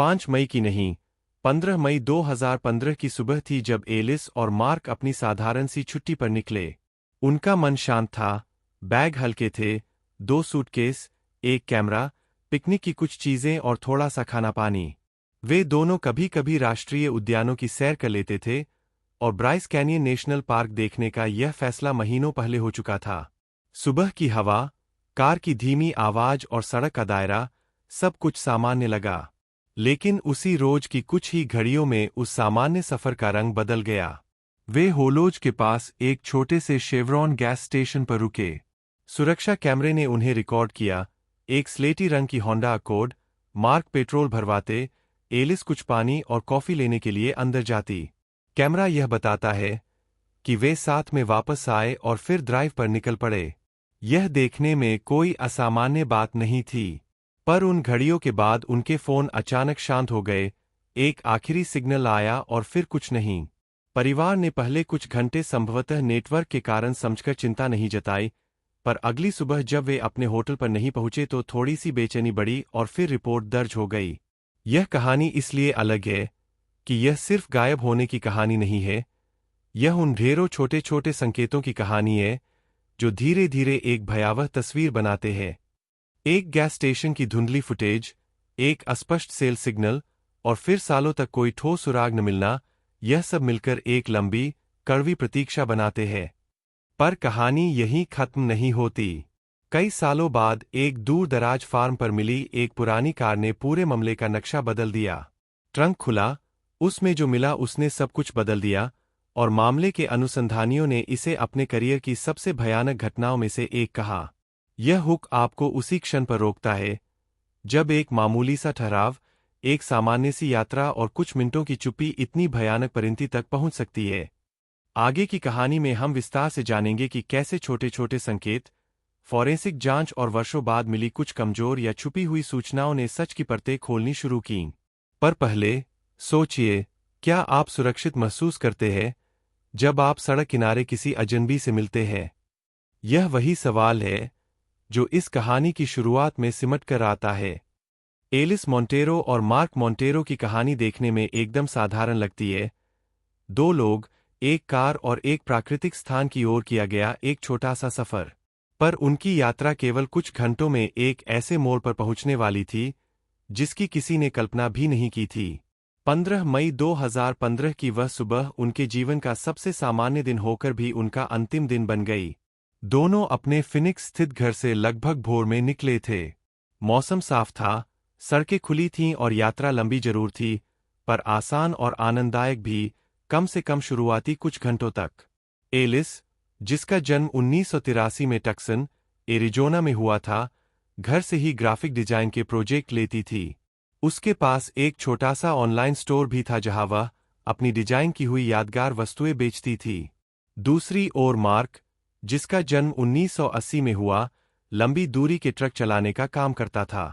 5 मई की नहीं, 15 मई 2015 की सुबह थी जब एलिस और मार्क अपनी साधारण सी छुट्टी पर निकले। उनका मन शांत था, बैग हल्के थे, 2 सूटकेस, एक कैमरा, पिकनिक की कुछ चीजें और थोड़ा सा खाना पानी। वे दोनों कभी कभी राष्ट्रीय उद्यानों की सैर कर लेते थे, और ब्राइस कैनियन नेशनल पार्क देखने का यह फैसला महीनों पहले हो चुका था। सुबह की हवा, कार की धीमी आवाज और सड़क का दायरा, सब कुछ सामान्य लगा। लेकिन उसी रोज की कुछ ही घड़ियों में उस सामान्य सफर का रंग बदल गया। वे होलोज के पास एक छोटे से शेवरॉन गैस स्टेशन पर रुके। सुरक्षा कैमरे ने उन्हें रिकॉर्ड किया। एक स्लेटी रंग की होंडा अकॉर्ड। मार्क पेट्रोल भरवाते, एलिस कुछ पानी और कॉफी लेने के लिए अंदर जाती। कैमरा यह बताता है कि वे साथ में वापस आए और फिर ड्राइव पर निकल पड़े। यह देखने में कोई असामान्य बात नहीं थी, पर उन घड़ियों के बाद उनके फोन अचानक शांत हो गए। एक आखिरी सिग्नल आया और फिर कुछ नहीं। परिवार ने पहले कुछ घंटे संभवतः नेटवर्क के कारण समझकर चिंता नहीं जताई, पर अगली सुबह जब वे अपने होटल पर नहीं पहुंचे तो थोड़ी सी बेचैनी बढ़ी और फिर रिपोर्ट दर्ज हो गई। यह कहानी इसलिए अलग है कि यह सिर्फ गायब होने की कहानी नहीं है, यह उन ढेरों छोटे छोटे संकेतों की कहानी है जो धीरे धीरे एक भयावह तस्वीर बनाते हैं। एक गैस स्टेशन की धुंधली फुटेज, एक अस्पष्ट सेल सिग्नल, और फिर सालों तक कोई ठोस सुराग न मिलना, यह सब मिलकर एक लंबी, कड़वी प्रतीक्षा बनाते हैं। पर कहानी यहीं खत्म नहीं होती। कई सालों बाद एक दूर दराज फार्म पर मिली एक पुरानी कार ने पूरे मामले का नक्शा बदल दिया। ट्रंक खुला, उसमें जो मिला उसने सब कुछ बदल दिया, और मामले के अनुसंधानियों ने इसे अपने करियर की सबसे भयानक घटनाओं में से एक कहा। यह हुक आपको उसी क्षण पर रोकता है जब एक मामूली सा ठहराव, एक सामान्य सी यात्रा और कुछ मिनटों की चुप्पी इतनी भयानक परिणति तक पहुंच सकती है। आगे की कहानी में हम विस्तार से जानेंगे कि कैसे छोटे छोटे संकेत, फॉरेंसिक जांच और वर्षों बाद मिली कुछ कमजोर या छुपी हुई सूचनाओं ने सच की परतें खोलनी शुरू कीं। पर पहले सोचिए, क्या आप सुरक्षित महसूस करते हैं जब आप सड़क किनारे किसी अजनबी से मिलते हैं? यह वही सवाल है जो इस कहानी की शुरुआत में सिमट कर आता है। एलिस मोंटेरो और मार्क मोंटेरो की कहानी देखने में एकदम साधारण लगती है। 2 लोग, एक कार और एक प्राकृतिक स्थान की ओर किया गया एक छोटा सा सफर। पर उनकी यात्रा केवल कुछ घंटों में एक ऐसे मोड़ पर पहुंचने वाली थी जिसकी किसी ने कल्पना भी नहीं की थी। 15 मई 2015 की वह सुबह उनके जीवन का सबसे सामान्य दिन होकर भी उनका अंतिम दिन बन गई। दोनों अपने फिनिक्स स्थित घर से लगभग भोर में निकले थे। मौसम साफ था, सड़कें खुली थीं और यात्रा लंबी जरूर थी, पर आसान और आनंददायक भी, कम से कम शुरुआती कुछ घंटों तक। एलिस, जिसका जन्म 1983 में टक्सन, एरिजोना में हुआ था, घर से ही ग्राफिक डिजाइन के प्रोजेक्ट लेती थी। उसके पास एक छोटा सा ऑनलाइन स्टोर भी था जहां वह अपनी डिजाइन की हुई यादगार वस्तुएं बेचती थी। दूसरी ओर मार्क, जिसका जन्म 1980 में हुआ, लंबी दूरी के ट्रक चलाने का काम करता था।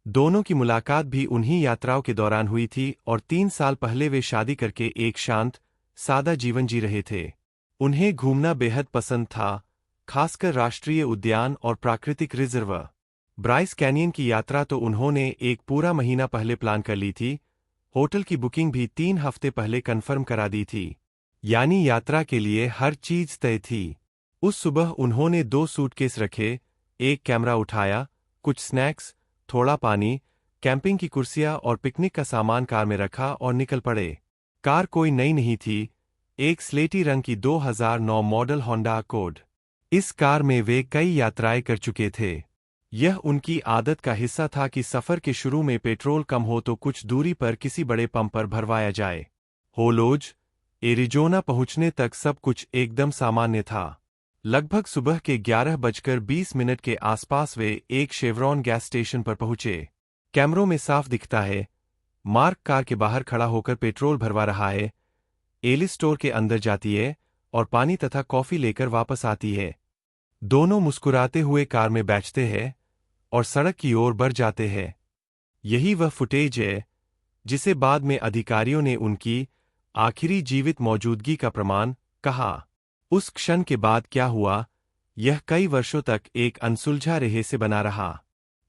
दोनों की मुलाकात भी उन्हीं यात्राओं के दौरान हुई थी और 3 साल पहले वे शादी करके एक शांत, सादा जीवन जी रहे थे। उन्हें घूमना बेहद पसंद था, खासकर राष्ट्रीय उद्यान और प्राकृतिक रिजर्व। ब्राइस कैनियन की यात्रा तो उन्होंने एक पूरा महीना पहले प्लान कर ली थी, होटल की बुकिंग भी 3 हफ्ते पहले कंफर्म करा दी थी। यानी यात्रा के लिए हर चीज तय थी। उस सुबह उन्होंने 2 सूटकेस रखे, एक कैमरा उठाया, कुछ स्नैक्स, थोड़ा पानी, कैंपिंग की कुर्सियां और पिकनिक का सामान कार में रखा और निकल पड़े। कार कोई नई नहीं थी, एक स्लेटी रंग की 2009 मॉडल होंडा अकॉर्ड। इस कार में वे कई यात्राएं कर चुके थे। यह उनकी आदत का हिस्सा था कि सफर के शुरू में पेट्रोल कम हो तो कुछ दूरी पर किसी बड़े पंप पर भरवाया जाए। होलोज, एरिजोना पहुंचने तक सब कुछ एकदम सामान्य था। लगभग सुबह के 11:20 के आसपास वे एक शेवरॉन गैस स्टेशन पर पहुंचे। कैमरों में साफ दिखता है, मार्क कार के बाहर खड़ा होकर पेट्रोल भरवा रहा है। एलिस स्टोर के अंदर जाती है और पानी तथा कॉफी लेकर वापस आती है। दोनों मुस्कुराते हुए कार में बैठते हैं और सड़क की ओर बढ़ जाते हैं। यही वह फुटेज है जिसे बाद में अधिकारियों ने उनकी आखिरी जीवित मौजूदगी का प्रमाण कहा। उस क्षण के बाद क्या हुआ, यह कई वर्षों तक एक अनसुलझा रहस्य बना रहा।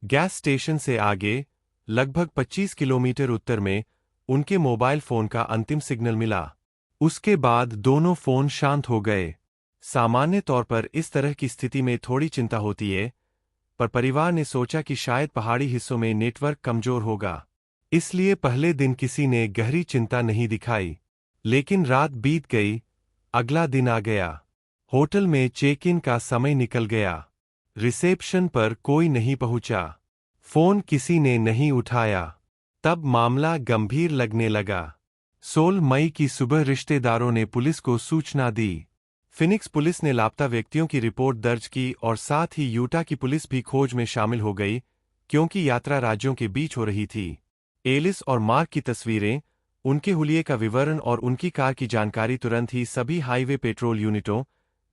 गैस स्टेशन से आगे, लगभग 25 किलोमीटर उत्तर में उनके मोबाइल फोन का अंतिम सिग्नल मिला। उसके बाद दोनों फोन शांत हो गए। सामान्य तौर पर इस तरह की स्थिति में थोड़ी चिंता होती है, पर परिवार ने सोचा कि शायद पहाड़ी हिस्सों में नेटवर्क कमजोर होगा। इसलिए पहले दिन किसी ने गहरी चिंता नहीं दिखाई। लेकिन रात बीत गई, अगला दिन आ गया। होटल में चेक इन का समय निकल गया। रिसेप्शन पर कोई नहीं पहुंचा। फोन किसी ने नहीं उठाया। तब मामला गंभीर लगने लगा। 16 मई की सुबह रिश्तेदारों ने पुलिस को सूचना दी। फिनिक्स पुलिस ने लापता व्यक्तियों की रिपोर्ट दर्ज की और साथ ही यूटा की पुलिस भी खोज में शामिल हो गई, क्योंकि यात्रा राज्यों के बीच हो रही थी। एलिस और मार्क की तस्वीरें, उनके हुलिये का विवरण और उनकी कार की जानकारी तुरंत ही सभी हाईवे पेट्रोल यूनिटों,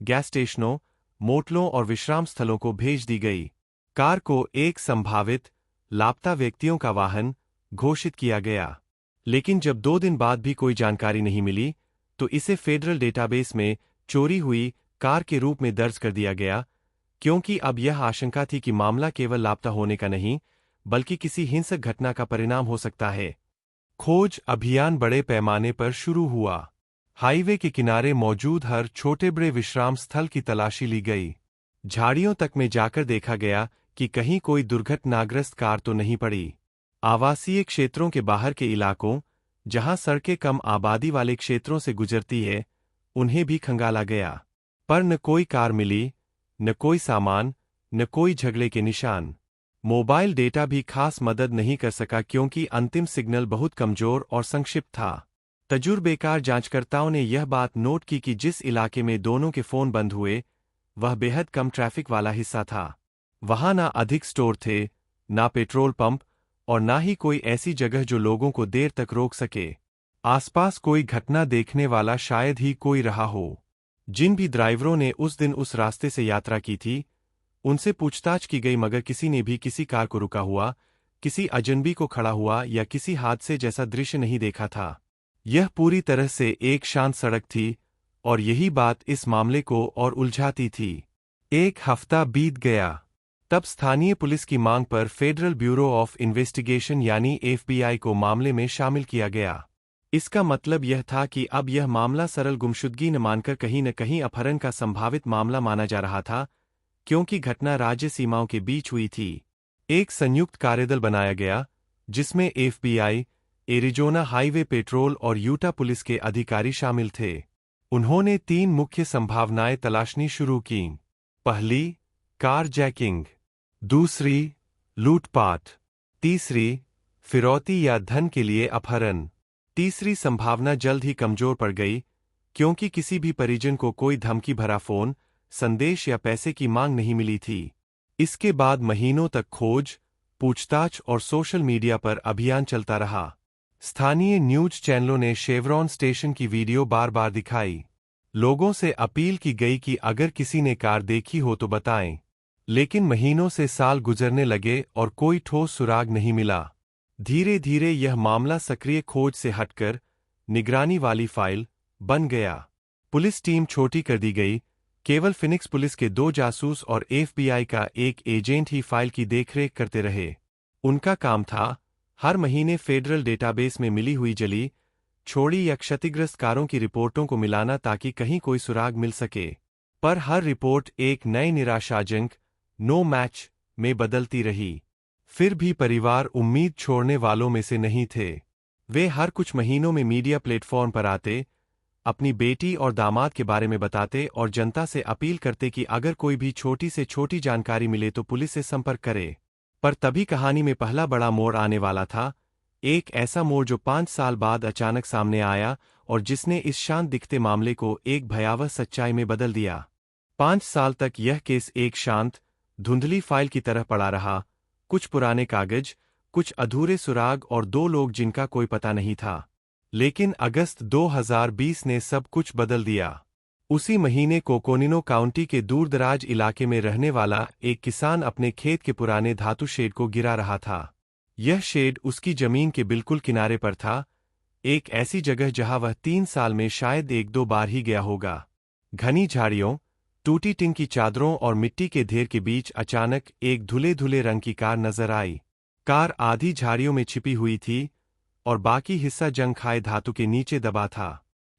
गैस स्टेशनों, मोटलों और विश्राम स्थलों को भेज दी गई। कार को एक संभावित लापता व्यक्तियों का वाहन घोषित किया गया। लेकिन जब 2 दिन बाद भी कोई जानकारी नहीं मिली, तो इसे फेडरल डेटाबेस में चोरी हुई कार के रूप में दर्ज कर दिया गया, क्योंकि अब यह आशंका थी कि मामला केवल लापता होने का नहीं, बल्कि किसी हिंसक घटना का परिणाम हो सकता है। खोज अभियान बड़े पैमाने पर शुरू हुआ। हाईवे के किनारे मौजूद हर छोटे-बड़े विश्राम स्थल की तलाशी ली गई। झाड़ियों तक में जाकर देखा गया कि कहीं कोई दुर्घटनाग्रस्त कार तो नहीं पड़ी। आवासीय क्षेत्रों के बाहर के इलाकों, जहां सड़कें कम आबादी वाले क्षेत्रों से गुजरती है, उन्हें भी खंगाला गया। पर न कोई कार मिली, न कोई सामान, न कोई झगड़े के निशान। मोबाइल डेटा भी खास मदद नहीं कर सका, क्योंकि अंतिम सिग्नल बहुत कमजोर और संक्षिप्त था। तजुर्बेकार जांचकर्ताओं ने यह बात नोट की कि जिस इलाके में दोनों के फोन बंद हुए, वह बेहद कम ट्रैफिक वाला हिस्सा था। वहां ना अधिक स्टोर थे, ना पेट्रोल पंप, और ना ही कोई ऐसी जगह जो लोगों को देर तक रोक सके। आसपास कोई घटना देखने वाला शायद ही कोई रहा हो। जिन भी ड्राइवरों ने उस दिन उस रास्ते से यात्रा की थी, उनसे पूछताछ की गई, मगर किसी ने भी किसी कार को रुका हुआ, किसी अजनबी को खड़ा हुआ या किसी हादसे जैसा दृश्य नहीं देखा था। यह पूरी तरह से एक शांत सड़क थी, और यही बात इस मामले को और उलझाती थी। 1 हफ्ता बीत गया। तब स्थानीय पुलिस की मांग पर फेडरल ब्यूरो ऑफ इन्वेस्टिगेशन यानी FBI को मामले में शामिल किया गया। इसका मतलब यह था कि अब यह मामला सरल गुमशुदगी न मानकर कहीं न कहीं अपहरण का संभावित मामला माना जा रहा था, क्योंकि घटना राज्य सीमाओं के बीच हुई थी। एक संयुक्त कार्यदल बनाया गया, जिसमें FBI, एरिजोना हाईवे पेट्रोल और यूटा पुलिस के अधिकारी शामिल थे। उन्होंने 3 मुख्य संभावनाएं तलाशनी शुरू कीं। पहली, कार जैकिंग। दूसरी, लूटपाट। तीसरी, फिरौती या धन के लिए अपहरण। तीसरी संभावना जल्द ही कमजोर पड़ गई, क्योंकि किसी भी परिजन को कोई धमकी भरा फोन, संदेश या पैसे की मांग नहीं मिली थी। इसके बाद महीनों तक खोज, पूछताछ और सोशल मीडिया पर अभियान चलता रहा। स्थानीय न्यूज चैनलों ने शेवरॉन स्टेशन की वीडियो बार-बार दिखाई। लोगों से अपील की गई कि अगर किसी ने कार देखी हो तो बताएं। लेकिन महीनों से साल गुजरने लगे और कोई ठोस सुराग नहीं मिला। धीरे-धीरे यह मामला सक्रिय खोज से हटकर निगरानी वाली फाइल बन गया। पुलिस टीम छोटी कर दी गई। केवल फिनिक्स पुलिस के 2 जासूस और FBI का एक एजेंट ही फाइल की देखरेख करते रहे। उनका काम था हर महीने फेडरल डेटाबेस में मिली हुई जली, छोड़ी या क्षतिग्रस्त कारों की रिपोर्टों को मिलाना, ताकि कहीं कोई सुराग मिल सके। पर हर रिपोर्ट एक नए निराशाजनक नो मैच में बदलती रही। फिर भी परिवार उम्मीद छोड़ने वालों में से नहीं थे। वे हर कुछ महीनों में मीडिया प्लेटफॉर्म पर आते, अपनी बेटी और दामाद के बारे में बताते और जनता से अपील करते कि अगर कोई भी छोटी से छोटी जानकारी मिले तो पुलिस से संपर्क करे। पर तभी कहानी में पहला बड़ा मोड़ आने वाला था, एक ऐसा मोड़ जो 5 साल बाद अचानक सामने आया और जिसने इस शांत दिखते मामले को एक भयावह सच्चाई में बदल दिया। 5 साल तक यह केस एक शांत, धुंधली फाइल की तरह पड़ा रहा, कुछ पुराने कागज, कुछ अधूरे सुराग और 2 लोग जिनका कोई पता नहीं था। लेकिन अगस्त 2020 ने सब कुछ बदल दिया। उसी महीने कोकोनिनो काउंटी के दूरदराज इलाके में रहने वाला एक किसान अपने खेत के पुराने धातु शेड को गिरा रहा था। यह शेड उसकी जमीन के बिल्कुल किनारे पर था, एक ऐसी जगह जहां वह 3 साल में शायद 1-2 बार ही गया होगा। घनी झाड़ियों, टूटी टिन की चादरों और मिट्टी के ढेर के बीच अचानक एक धुले-धुले रंग की कार नजर आई। कार आधी झाड़ियों में छिपी हुई थी और बाकी हिस्सा जंग खाए धातु के नीचे दबा था।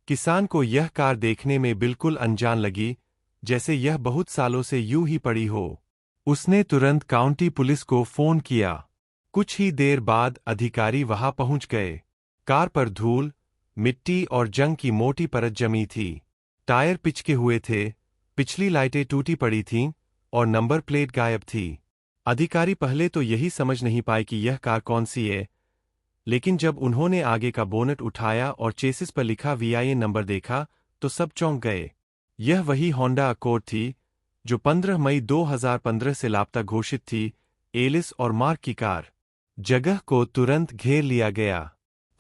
किसान को यह कार देखने में बिल्कुल अनजान लगी, जैसे यह बहुत सालों से यूं ही पड़ी हो। उसने तुरंत काउंटी पुलिस को फोन किया। कुछ ही देर बाद अधिकारी वहां पहुंच गए। कार पर धूल, मिट्टी और जंग की मोटी परत जमी थी। टायर पिचके हुए थे, पिछली लाइटें टूटी पड़ी थीं और नंबर प्लेट गायब थी। अधिकारी पहले तो यही समझ नहीं पाए कि यह कार कौन सी है, लेकिन जब उन्होंने आगे का बोनट उठाया और चेसिस पर लिखा VIN नंबर देखा तो सब चौंक गए। यह वही होंडा अकॉर्ड थी जो 15 मई 2015 से लापता घोषित थी, एलिस और मार्क की कार। जगह को तुरंत घेर लिया गया।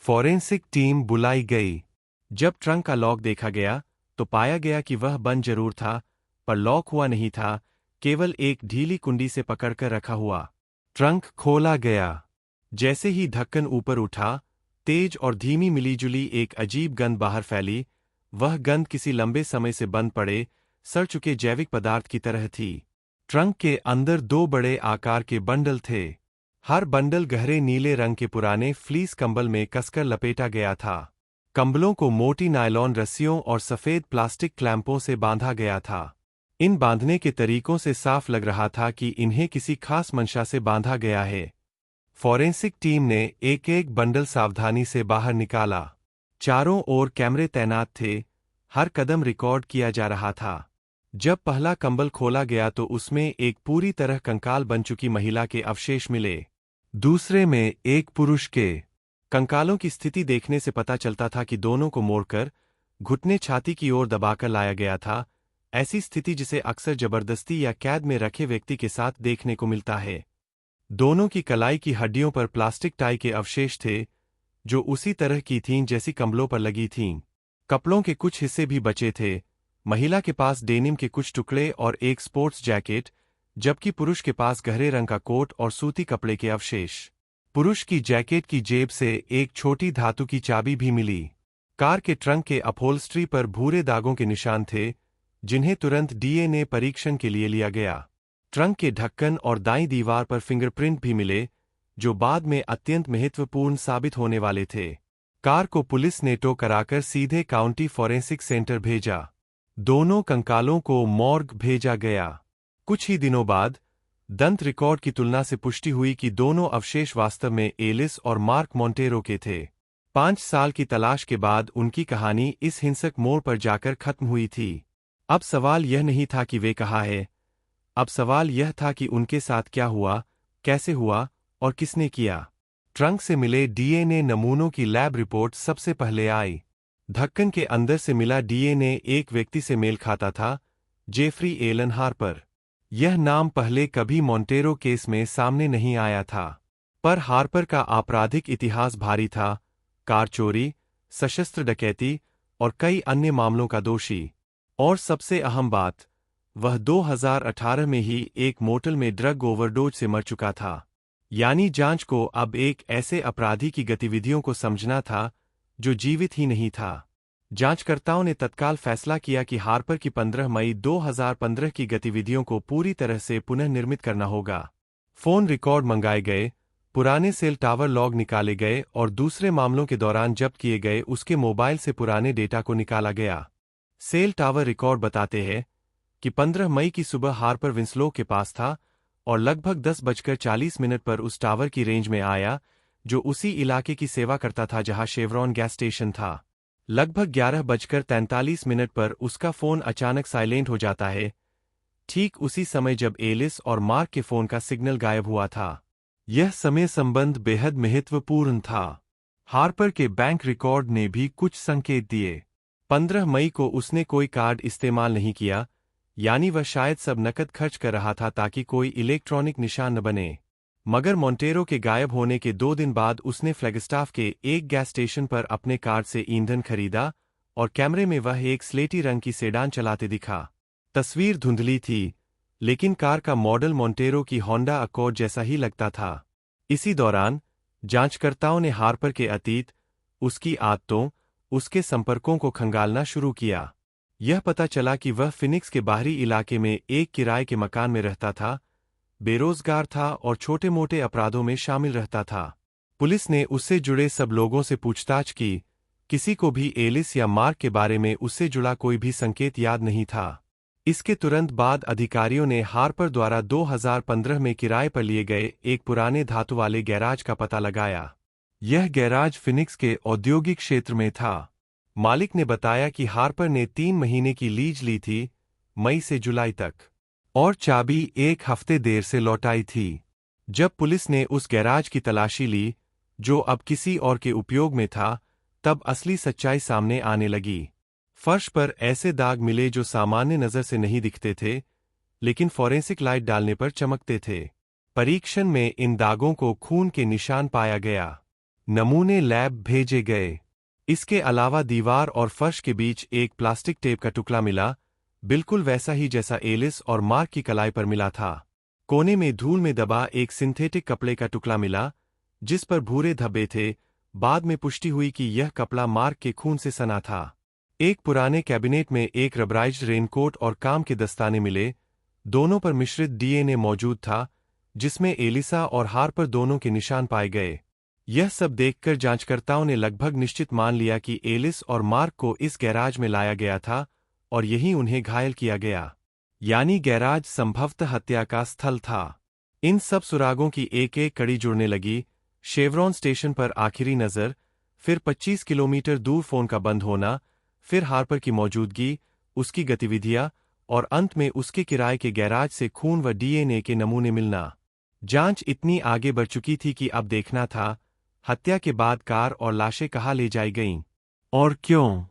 फॉरेंसिक टीम बुलाई गई। जब ट्रंक का लॉक देखा गया तो पाया गया कि वह बंद जरूर था, पर लॉक हुआ नहीं था, केवल एक ढीली कुंडी से पकड़कर रखा हुआ। ट्रंक खोला गया। जैसे ही ढक्कन ऊपर उठा, तेज और धीमी मिलीजुली एक अजीब गंध बाहर फैली। वह गंध किसी लंबे समय से बंद पड़े, सड़ चुके जैविक पदार्थ की तरह थी। ट्रंक के अंदर 2 बड़े आकार के बंडल थे। हर बंडल गहरे नीले रंग के पुराने फ्लीस कंबल में कसकर लपेटा गया था। कंबलों को मोटी नायलॉन रस्सियों और सफेद प्लास्टिक क्लैंपों से बांधा गया था। इन बांधने के तरीकों से साफ लग रहा था कि इन्हें किसी खास मंशा से बांधा गया है। फॉरेंसिक टीम ने एक एक बंडल सावधानी से बाहर निकाला। चारों ओर कैमरे तैनात थे, हर कदम रिकॉर्ड किया जा रहा था। जब पहला कंबल खोला गया तो उसमें एक पूरी तरह कंकाल बन चुकी महिला के अवशेष मिले। दूसरे में एक पुरुष के। कंकालों की स्थिति देखने से पता चलता था कि दोनों को मोड़कर, घुटने छाती की ओर दबाकर लाया गया था, ऐसी स्थिति जिसे अक्सर जबरदस्ती या कैद में रखे व्यक्ति के साथ देखने को मिलता है। दोनों की कलाई की हड्डियों पर प्लास्टिक टाई के अवशेष थे, जो उसी तरह की थीं जैसी कंबलों पर लगी थीं। कपड़ों के कुछ हिस्से भी बचे थे। महिला के पास डेनिम के कुछ टुकड़े और एक स्पोर्ट्स जैकेट, जबकि पुरुष के पास गहरे रंग का कोट और सूती कपड़े के अवशेष। पुरुष की जैकेट की जेब से एक छोटी धातु की चाबी भी मिली। कार के ट्रंक के अपहोल्स्ट्री पर भूरे दागों के निशान थे, जिन्हें तुरंत DNA परीक्षण के लिए लिया गया। ट्रंक के ढक्कन और दाईं दीवार पर फिंगरप्रिंट भी मिले, जो बाद में अत्यंत महत्वपूर्ण साबित होने वाले थे। कार को पुलिस ने टो कराकर सीधे काउंटी फॉरेंसिक सेंटर भेजा। दोनों कंकालों को मॉर्ग भेजा गया। कुछ ही दिनों बाद दंत रिकॉर्ड की तुलना से पुष्टि हुई कि दोनों अवशेष वास्तव में एलिस और मार्क मोंटेरो के थे। 5 साल की तलाश के बाद उनकी कहानी इस हिंसक मोड़ पर जाकर खत्म हुई थी। अब सवाल यह नहीं था कि वे कहाँ हैं। अब सवाल यह था कि उनके साथ क्या हुआ, कैसे हुआ और किसने किया। ट्रंक से मिले DNA नमूनों की लैब रिपोर्ट सबसे पहले आई। ढक्कन के अंदर से मिला DNA एक व्यक्ति से मेल खाता था, जेफरी एलन हार्पर। यह नाम पहले कभी मोंटेरो केस में सामने नहीं आया था, पर हार्पर का आपराधिक इतिहास भारी था, कार चोरी, सशस्त्र डकैती और कई अन्य मामलों का दोषी। और सबसे अहम बात, वह 2018 में ही एक मोटल में ड्रग ओवरडोज से मर चुका था। यानी जांच को अब एक ऐसे अपराधी की गतिविधियों को समझना था जो जीवित ही नहीं था। जांचकर्ताओं ने तत्काल फैसला किया कि हार्पर की 15 मई 2015 की गतिविधियों को पूरी तरह से पुनर्निर्मित करना होगा। फोन रिकॉर्ड मंगाए गए, पुराने सेल टावर लॉग निकाले गए और दूसरे मामलों के दौरान जब्त किए गए उसके मोबाइल से पुराने डेटा को निकाला गया। सेल टावर रिकॉर्ड बताते हैं कि 15 मई की सुबह हार्पर विंसलो के पास था और लगभग 10:40 पर उस टावर की रेंज में आया, जो उसी इलाके की सेवा करता था जहां शेवरॉन गैस स्टेशन था। लगभग 11:43 पर उसका फोन अचानक साइलेंट हो जाता है, ठीक उसी समय जब एलिस और मार्क के फोन का सिग्नल गायब हुआ था। यह समय संबंध बेहद महत्वपूर्ण था। हार्पर के बैंक रिकॉर्ड ने भी कुछ संकेत दिए। 15 मई को उसने कोई कार्ड इस्तेमाल नहीं किया, यानी वह शायद सब नकद खर्च कर रहा था ताकि कोई इलेक्ट्रॉनिक निशान न बने। मगर मोंटेरो के गायब होने के 2 दिन बाद उसने फ्लैगस्टाफ के एक गैस स्टेशन पर अपने कार्ड से ईंधन खरीदा और कैमरे में वह एक स्लेटी रंग की सेडान चलाते दिखा। तस्वीर धुंधली थी, लेकिन कार का मॉडल मोंटेरो की होंडा अकॉर्ड जैसा ही लगता था। इसी दौरान जांचकर्ताओं ने हार्पर के अतीत, उसकी आदतों, उसके संपर्कों को खंगालना शुरू किया। यह पता चला कि वह फिनिक्स के बाहरी इलाके में एक किराए के मकान में रहता था, बेरोजगार था और छोटे मोटे अपराधों में शामिल रहता था। पुलिस ने उससे जुड़े सब लोगों से पूछताछ की। किसी को भी एलिस या मार्क के बारे में उससे जुड़ा कोई भी संकेत याद नहीं था। इसके तुरंत बाद अधिकारियों ने हार्पर द्वारा 2015 में किराए पर लिए गए एक पुराने धातु वाले गैराज का पता लगाया। यह गैराज फिनिक्स के औद्योगिक क्षेत्र में था। मालिक ने बताया कि हार्पर ने 3 महीने की लीज ली थी, मई से जुलाई तक, और चाबी 1 हफ्ते देर से लौटाई थी। जब पुलिस ने उस गैराज की तलाशी ली, जो अब किसी और के उपयोग में था, तब असली सच्चाई सामने आने लगी। फर्श पर ऐसे दाग मिले जो सामान्य नजर से नहीं दिखते थे, लेकिन फॉरेंसिक लाइट डालने पर चमकते थे। परीक्षण में इन दागों को खून के निशान पाया गया। नमूने लैब भेजे गए। इसके अलावा दीवार और फर्श के बीच एक प्लास्टिक टेप का टुकड़ा मिला, बिल्कुल वैसा ही जैसा एलिस और मार्क की कलाई पर मिला था। कोने में धूल में दबा एक सिंथेटिक कपड़े का टुकड़ा मिला, जिस पर भूरे धब्बे थे। बाद में पुष्टि हुई कि यह कपड़ा मार्क के खून से सना था। एक पुराने कैबिनेट में एक रबराइज्ड रेनकोट और काम के दस्ताने मिले। दोनों पर मिश्रित डीएनए मौजूद था, जिसमें एलिसा और हार्पर दोनों के निशान पाए गए। यह सब देखकर जांचकर्ताओं ने लगभग निश्चित मान लिया कि एलिस और मार्क को इस गैराज में लाया गया था और यहीं उन्हें घायल किया गया। यानी गैराज संभवतः हत्या का स्थल था। इन सब सुरागों की एक एक कड़ी जुड़ने लगी। शेवरॉन स्टेशन पर आखिरी नज़र, फिर 25 किलोमीटर दूर फोन का बंद होना, फिर हार्पर की मौजूदगी, उसकी गतिविधियां, और अंत में उसके किराए के गैराज से खून व डीएनए के नमूने मिलना। जांच इतनी आगे बढ़ चुकी थी कि अब देखना था, हत्या के बाद कार और लाशें कहाँ ले जाई गईं, और क्यों।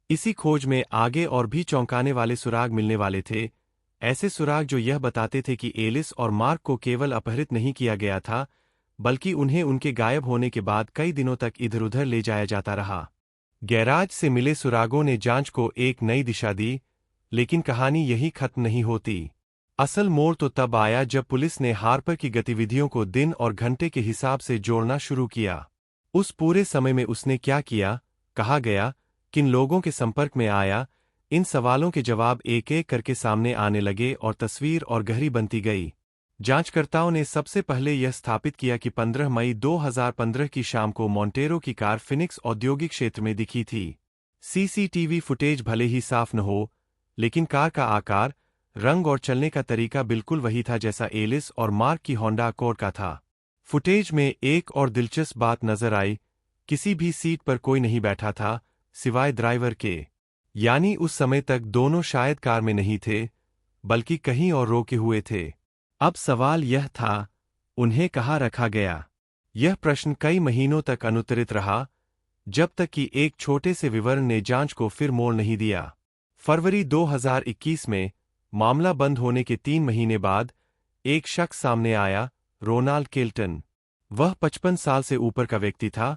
इसी खोज में आगे और भी चौंकाने वाले सुराग मिलने वाले थे। ऐसे सुराग जो यह बताते थे कि एलिस और मार्क को केवल अपहृत नहीं किया गया था, बल्कि उन्हें उनके गायब होने के बाद कई दिनों तक इधर-उधर ले जाया जाता रहा। गैराज से मिले सुरागों ने जांच को एक नई दिशा दी, लेकिन कहानी यही खत्म नहीं होती। असल मोड़ तो तब आया जब पुलिस ने हार्पर की गतिविधियों को दिन और घंटे के हिसाब से जोड़ना शुरू किया। उस पूरे समय में उसने क्या किया, कहाँ गया, किन लोगों के संपर्क में आया, इन सवालों के जवाब एक एक करके सामने आने लगे और तस्वीर और गहरी बनती गई। जांचकर्ताओं ने सबसे पहले यह स्थापित किया कि 15 मई 2015 की शाम को मोंटेरो की कार फिनिक्स औद्योगिक क्षेत्र में दिखी थी। सीसीटीवी फुटेज भले ही साफ न हो, लेकिन कार का आकार, रंग और चलने का तरीका बिल्कुल वही था जैसा एलिस और मार्क की होंडा अकॉर्ड का था। फुटेज में एक और दिलचस्प बात नजर आई, किसी भी सीट पर कोई नहीं बैठा था, सिवाय ड्राइवर के। यानी उस समय तक दोनों शायद कार में नहीं थे, बल्कि कहीं और रोके हुए थे। अब सवाल यह था, उन्हें कहाँ रखा गया? यह प्रश्न कई महीनों तक अनुत्तरित रहा, जब तक कि एक छोटे से विवरण ने जांच को फिर मोड़ नहीं दिया। फरवरी 2021 में, मामला बंद होने के 3 महीने बाद, एक शख्स सामने आया, रोनाल्ड केल्टन। वह 55 साल से ऊपर का व्यक्ति था,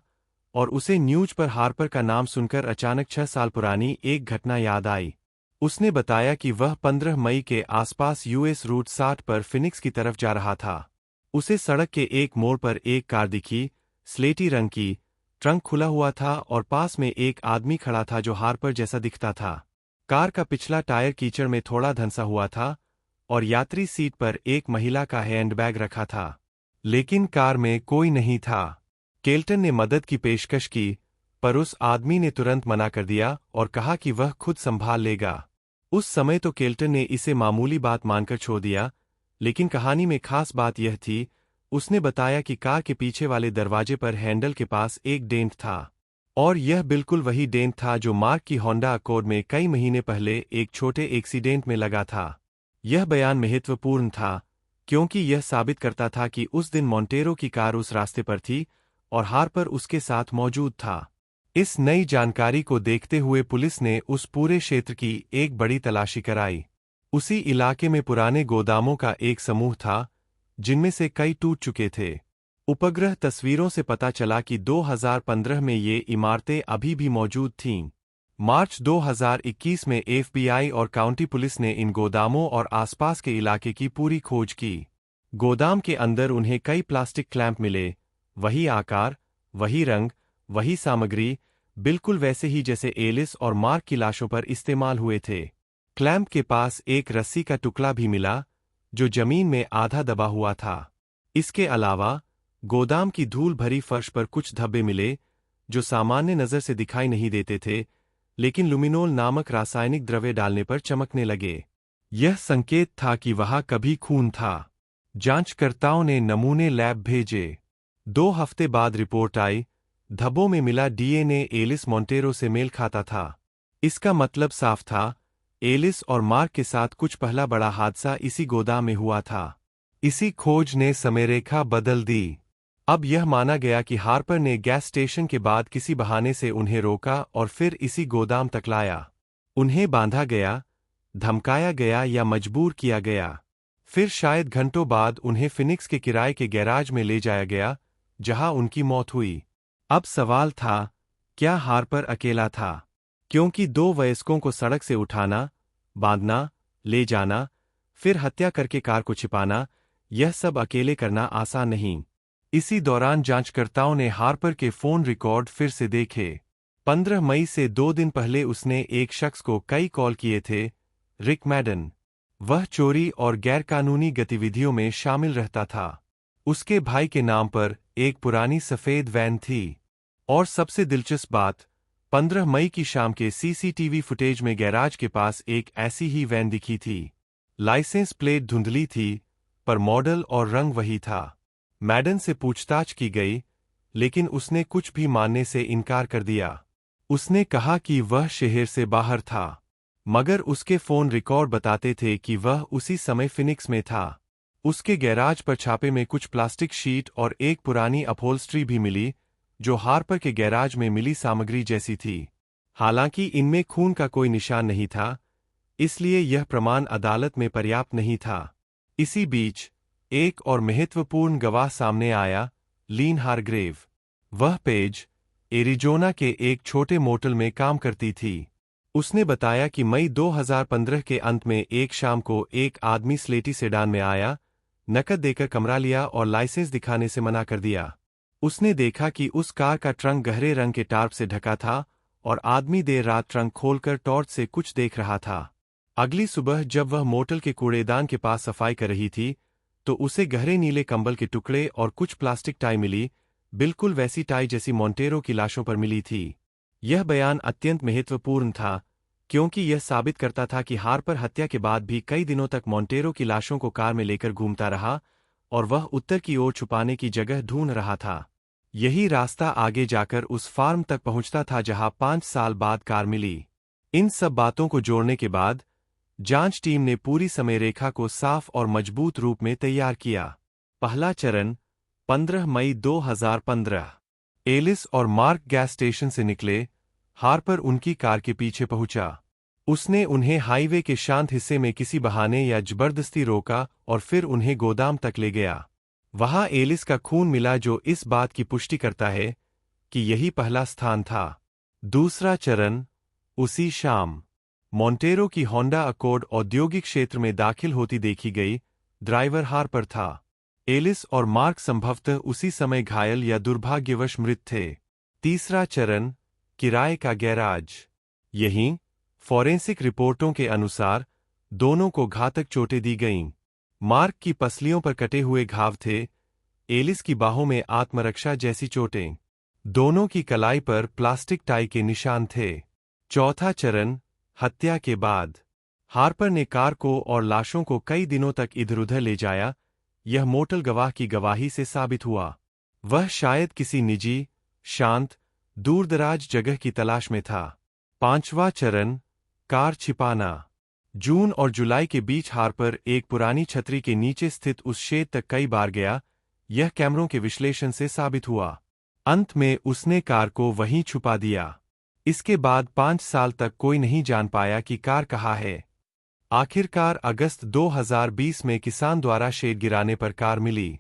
और उसे न्यूज पर हार्पर का नाम सुनकर अचानक 6 साल पुरानी एक घटना याद आई। उसने बताया कि वह 15 मई के आसपास यूएस रूट 60 पर फिनिक्स की तरफ जा रहा था। उसे सड़क के एक मोड़ पर एक कार दिखी, स्लेटी रंग की, ट्रंक खुला हुआ था और पास में एक आदमी खड़ा था जो हार्पर जैसा दिखता था। कार का पिछला टायर कीचड़ में थोड़ा धंसा हुआ था, और यात्री सीट पर एक महिला का हैंडबैग रखा था। लेकिन कार में कोई नहीं था। केल्टन ने मदद की पेशकश की, पर उस आदमी ने तुरंत मना कर दिया और कहा कि वह खुद संभाल लेगा। उस समय तो केल्टन ने इसे मामूली बात मानकर छोड़ दिया, लेकिन कहानी में खास बात यह थी, उसने बताया कि कार के पीछे वाले दरवाजे पर हैंडल के पास एक डेंट था, और यह बिल्कुल वही डेंट था जो मार्क की होंडा अकॉर्ड में कई महीने पहले एक छोटे एक्सीडेंट में लगा था। यह बयान महत्वपूर्ण था, क्योंकि यह साबित करता था कि उस दिन मोंटेरो की कार उस रास्ते पर थी और हार्पर उसके साथ मौजूद था। इस नई जानकारी को देखते हुए पुलिस ने उस पूरे क्षेत्र की एक बड़ी तलाशी कराई। उसी इलाके में पुराने गोदामों का एक समूह था, जिनमें से कई टूट चुके थे। उपग्रह तस्वीरों से पता चला कि 2015 में ये इमारतें अभी भी मौजूद थीं। मार्च 2021 में एफबीआई और काउंटी पुलिस ने इन गोदामों और आसपास के इलाके की पूरी खोज की। गोदाम के अंदर उन्हें कई प्लास्टिक क्लैंप मिले, वही आकार, वही रंग, वही सामग्री, बिल्कुल वैसे ही जैसे एलिस और मार्क की लाशों पर इस्तेमाल हुए थे। क्लैंप के पास एक रस्सी का टुकड़ा भी मिला, जो जमीन में आधा दबा हुआ था। इसके अलावा गोदाम की धूल भरी फर्श पर कुछ धब्बे मिले, जो सामान्य नज़र से दिखाई नहीं देते थे, लेकिन लुमिनोल नामक रासायनिक द्रव्य डालने पर चमकने लगे। यह संकेत था कि वहां कभी खून था। जांचकर्ताओं ने नमूने लैब भेजे। 2 हफ्ते बाद रिपोर्ट आई। धब्बों में मिला डीएनए एलिस मोंटेरो से मेल खाता था। इसका मतलब साफ था, एलिस और मार्क के साथ कुछ पहला बड़ा हादसा इसी गोदाम में हुआ था। इसी खोज ने समयरेखा बदल दी। अब यह माना गया कि हार्पर ने गैस स्टेशन के बाद किसी बहाने से उन्हें रोका और फिर इसी गोदाम तक लाया। उन्हें बांधा गया, धमकाया गया या मजबूर किया गया। फिर शायद घंटों बाद उन्हें फिनिक्स के किराए के गैराज में ले जाया गया, जहां उनकी मौत हुई। अब सवाल था, क्या हार्पर अकेला था? क्योंकि 2 वयस्कों को सड़क से उठाना, बांधना, ले जाना, फिर हत्या करके कार को छिपाना, यह सब अकेले करना आसान नहीं। इसी दौरान जांचकर्ताओं ने हार्पर के फोन रिकॉर्ड फिर से देखे। 15 मई से 2 दिन पहले उसने एक शख्स को कई कॉल किए थे, रिक मैडन। वह चोरी और गैरकानूनी गतिविधियों में शामिल रहता था। उसके भाई के नाम पर एक पुरानी सफेद वैन थी। और सबसे दिलचस्प बात, 15 मई की शाम के सीसीटीवी फुटेज में गैराज के पास एक ऐसी ही वैन दिखी थी। लाइसेंस प्लेट धुंधली थी, पर मॉडल और रंग वही था। मैडन से पूछताछ की गई, लेकिन उसने कुछ भी मानने से इनकार कर दिया। उसने कहा कि वह शहर से बाहर था, मगर उसके फोन रिकॉर्ड बताते थे कि वह उसी समय फिनिक्स में था। उसके गैराज पर छापे में कुछ प्लास्टिक शीट और एक पुरानी अपहोल्स्ट्री भी मिली, जो हार्पर के गैराज में मिली सामग्री जैसी थी। हालांकि इनमें खून का कोई निशान नहीं था, इसलिए यह प्रमाण अदालत में पर्याप्त नहीं था। इसी बीच एक और महत्वपूर्ण गवाह सामने आया, लीन हारग्रेव। वह पेज, एरिजोना के एक छोटे मोटल में काम करती थी। उसने बताया कि मई 2015 के अंत में एक शाम को एक आदमी स्लेटी सेडान में आया, नकद देकर कमरा लिया और लाइसेंस दिखाने से मना कर दिया। उसने देखा कि उस कार का ट्रंक गहरे रंग के टार्प से ढका था और आदमी देर रात ट्रंक खोलकर टॉर्च से कुछ देख रहा था। अगली सुबह जब वह मोटल के कूड़ेदान के पास सफाई कर रही थी, तो उसे गहरे नीले कंबल के टुकड़े और कुछ प्लास्टिक टाई मिली, बिल्कुल वैसी टाई जैसी मोंटेरो की लाशों पर मिली थी। यह बयान अत्यंत महत्वपूर्ण था, क्योंकि यह साबित करता था कि हार्पर हत्या के बाद भी कई दिनों तक मोंटेरो की लाशों को कार में लेकर घूमता रहा और वह उत्तर की ओर छुपाने की जगह ढूंढ रहा था। यही रास्ता आगे जाकर उस फार्म तक पहुंचता था जहां 5 साल बाद कार मिली। इन सब बातों को जोड़ने के बाद जांच टीम ने पूरी समयरेखा को साफ और मजबूत रूप में तैयार किया। पहला चरण, 15 मई 2015। एलिस और मार्क गैस स्टेशन से निकले। हार्पर उनकी कार के पीछे पहुंचा। उसने उन्हें हाईवे के शांत हिस्से में किसी बहाने या जबरदस्ती रोका और फिर उन्हें गोदाम तक ले गया। वहां एलिस का खून मिला, जो इस बात की पुष्टि करता है कि यही पहला स्थान था। दूसरा चरण, उसी शाम मोंटेरो की होंडा अकॉर्ड औद्योगिक क्षेत्र में दाखिल होती देखी गई। ड्राइवर हार्पर था। एलिस और मार्क संभवतः उसी समय घायल या दुर्भाग्यवश मृत थे। तीसरा चरण, किराए का गैराज। यहीं फॉरेंसिक रिपोर्टों के अनुसार दोनों को घातक चोटें दी गईं। मार्क की पसलियों पर कटे हुए घाव थे, एलिस की बाहों में आत्मरक्षा जैसी चोटें। दोनों की कलाई पर प्लास्टिक टाई के निशान थे। चौथा चरण, हत्या के बाद। हार्पर ने कार को और लाशों को कई दिनों तक इधर-उधर ले जाया। यह मोटल गवाह की गवाही से साबित हुआ। वह शायद किसी निजी, शांत, दूरदराज जगह की तलाश में था। पांचवा चरण, कार छिपाना। जून और जुलाई के बीच हार्पर एक पुरानी छतरी के नीचे स्थित उस शेड तक कई बार गया। यह कैमरों के विश्लेषण से साबित हुआ। अंत में उसने कार को वहीं छुपा दिया। इसके बाद 5 साल तक कोई नहीं जान पाया कि कार कहाँ है। आखिरकार अगस्त 2020 में किसान द्वारा शेड गिराने पर कार मिली।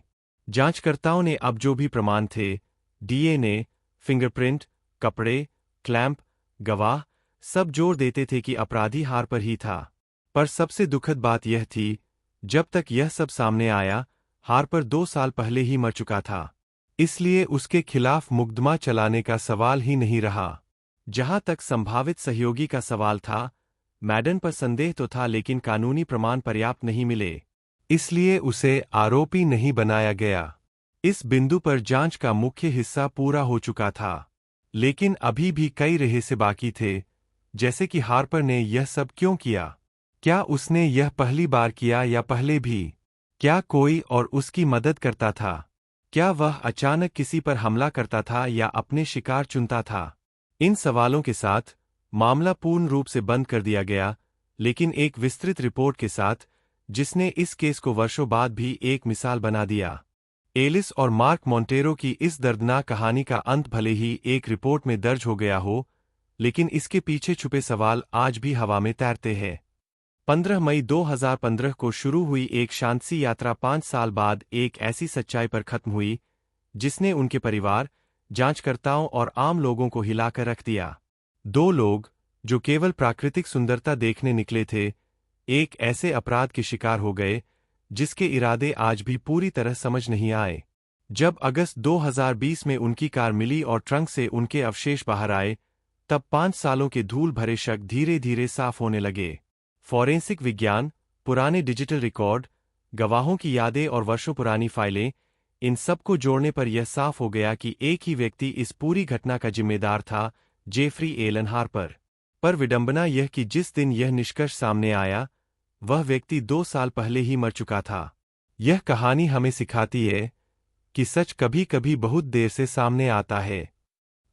जांचकर्ताओं ने अब जो भी प्रमाण थे, डीएनए, फिंगरप्रिंट, कपड़े, क्लैंप, गवाह, सब जोर देते थे कि अपराधी हार्पर ही था। पर सबसे दुखद बात यह थी, जब तक यह सब सामने आया, हार्पर 2 साल पहले ही मर चुका था। इसलिए उसके खिलाफ मुकदमा चलाने का सवाल ही नहीं रहा। जहां तक संभावित सहयोगी का सवाल था, मैडन पर संदेह तो था, लेकिन कानूनी प्रमाण पर्याप्त नहीं मिले। इसलिए उसे आरोपी नहीं बनाया गया। इस बिंदु पर जांच का मुख्य हिस्सा पूरा हो चुका था, लेकिन अभी भी कई रहस्य बाकी थे, जैसे कि हार्पर ने यह सब क्यों किया? क्या उसने यह पहली बार किया या पहले भी? क्या कोई और उसकी मदद करता था? क्या वह अचानक किसी पर हमला करता था या अपने शिकार चुनता था? इन सवालों के साथ मामला पूर्ण रूप से बंद कर दिया गया, लेकिन एक विस्तृत रिपोर्ट के साथ, जिसने इस केस को वर्षों बाद भी एक मिसाल बना दिया। एलिस और मार्क मोंटेरो की इस दर्दनाक कहानी का अंत भले ही एक रिपोर्ट में दर्ज हो गया हो, लेकिन इसके पीछे छुपे सवाल आज भी हवा में तैरते हैं। 15 मई 2015 को शुरू हुई एक शांति यात्रा 5 साल बाद एक ऐसी सच्चाई पर खत्म हुई, जिसने उनके परिवार, जांचकर्ताओं और आम लोगों को हिलाकर रख दिया। दो लोग, जो केवल प्राकृतिक सुंदरता देखने निकले थे, एक ऐसे अपराध के शिकार हो गए, जिसके इरादे आज भी पूरी तरह समझ नहीं आए। जब अगस्त 2020 में उनकी कार मिली और ट्रंक से उनके अवशेष बाहर आए, तब 5 सालों के धूल भरे शक धीरे धीरे साफ होने लगे। फॉरेंसिक विज्ञान, पुराने डिजिटल रिकॉर्ड, गवाहों की यादें और वर्षों पुरानी फाइलें, इन सब को जोड़ने पर यह साफ हो गया कि एक ही व्यक्ति इस पूरी घटना का जिम्मेदार था, जेफरी एलन हार्पर। पर विडंबना यह कि जिस दिन यह निष्कर्ष सामने आया, वह व्यक्ति 2 साल पहले ही मर चुका था। यह कहानी हमें सिखाती है कि सच कभी कभी बहुत देर से सामने आता है,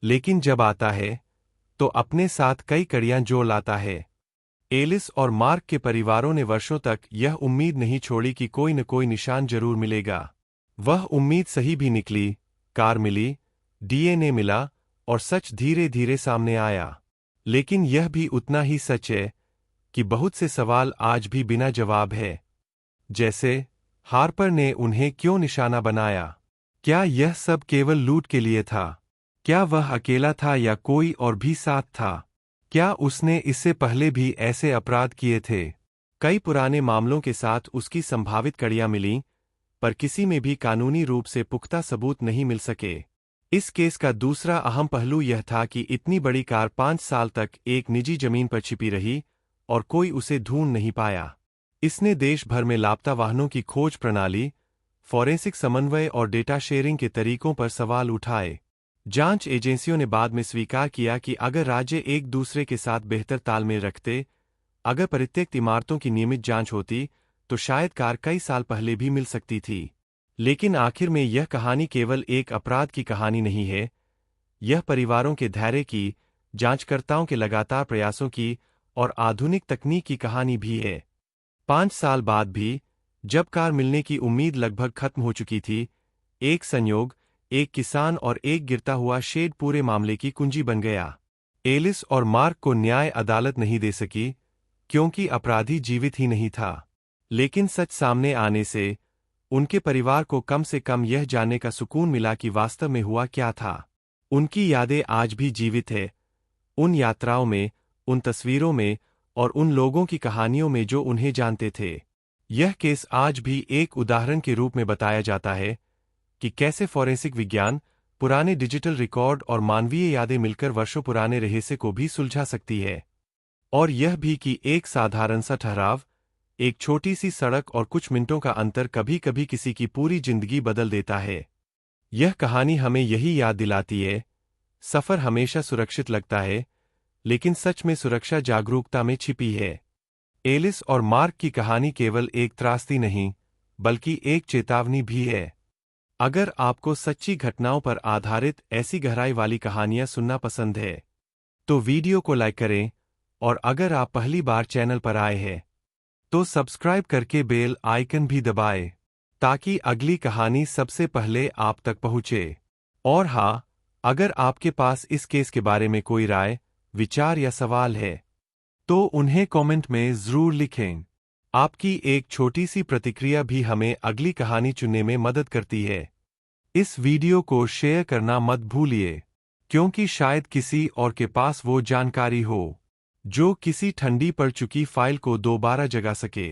लेकिन जब आता है, तो अपने साथ कई कड़ियां जोड़ लाता है। एलिस और मार्क के परिवारों ने वर्षों तक यह उम्मीद नहीं छोड़ी कि कोई न कोई निशान जरूर मिलेगा। वह उम्मीद सही भी निकली, कार मिली, डीएनए मिला और सच धीरे धीरे सामने आया। लेकिन यह भी उतना ही सच है कि बहुत से सवाल आज भी बिना जवाब है। जैसे, हार्पर ने उन्हें क्यों निशाना बनाया? क्या यह सब केवल लूट के लिए था? क्या वह अकेला था या कोई और भी साथ था? क्या उसने इससे पहले भी ऐसे अपराध किए थे? कई पुराने मामलों के साथ उसकी संभावित कड़ियां मिलीं, पर किसी में भी कानूनी रूप से पुख्ता सबूत नहीं मिल सके। इस केस का दूसरा अहम पहलू यह था कि इतनी बड़ी कार 5 साल तक एक निजी जमीन पर छिपी रही और कोई उसे ढूंढ नहीं पाया। इसने देश भर में लापता वाहनों की खोज प्रणाली, फॉरेंसिक समन्वय और डेटा शेयरिंग के तरीकों पर सवाल उठाए। जांच एजेंसियों ने बाद में स्वीकार किया कि अगर राज्य एक दूसरे के साथ बेहतर तालमेल रखते, अगर परित्यक्त इमारतों की नियमित जांच होती, तो शायद कार कई साल पहले भी मिल सकती थी। लेकिन आखिर में यह कहानी केवल एक अपराध की कहानी नहीं है, यह परिवारों के धैर्य की, जांचकर्ताओं के लगातार प्रयासों की और आधुनिक तकनीक की कहानी भी है। 5 साल बाद भी, जब कार मिलने की उम्मीद लगभग खत्म हो चुकी थी, एक संयोग, एक किसान और एक गिरता हुआ शेड पूरे मामले की कुंजी बन गया। एलिस और मार्क को न्याय अदालत नहीं दे सकी, क्योंकि अपराधी जीवित ही नहीं था। लेकिन सच सामने आने से उनके परिवार को कम से कम यह जानने का सुकून मिला कि वास्तव में हुआ क्या था। उनकी यादें आज भी जीवित है, उन यात्राओं में, उन तस्वीरों में और उन लोगों की कहानियों में जो उन्हें जानते थे। यह केस आज भी एक उदाहरण के रूप में बताया जाता है कि कैसे फॉरेंसिक विज्ञान, पुराने डिजिटल रिकॉर्ड और मानवीय यादें मिलकर वर्षों पुराने रहस्य को भी सुलझा सकती है। और यह भी कि एक साधारण सा ठहराव, एक छोटी सी सड़क और कुछ मिनटों का अंतर कभी कभी किसी की पूरी जिंदगी बदल देता है। यह कहानी हमें यही याद दिलाती है, सफर हमेशा सुरक्षित लगता है, लेकिन सच में सुरक्षा जागरूकता में छिपी है। एलिस और मार्क की कहानी केवल एक त्रासदी नहीं, बल्कि एक चेतावनी भी है। अगर आपको सच्ची घटनाओं पर आधारित ऐसी गहराई वाली कहानियां सुनना पसंद है, तो वीडियो को लाइक करें, और अगर आप पहली बार चैनल पर आए हैं, तो सब्सक्राइब करके बेल आइकन भी दबाएं, ताकि अगली कहानी सबसे पहले आप तक पहुंचे। और हाँ, अगर आपके पास इस केस के बारे में कोई राय, विचार या सवाल है, तो उन्हें कमेंट में जरूर लिखें। आपकी एक छोटी सी प्रतिक्रिया भी हमें अगली कहानी चुनने में मदद करती है। इस वीडियो को शेयर करना मत भूलिए, क्योंकि शायद किसी और के पास वो जानकारी हो, जो किसी ठंडी पड़ चुकी फाइल को दोबारा जगा सके।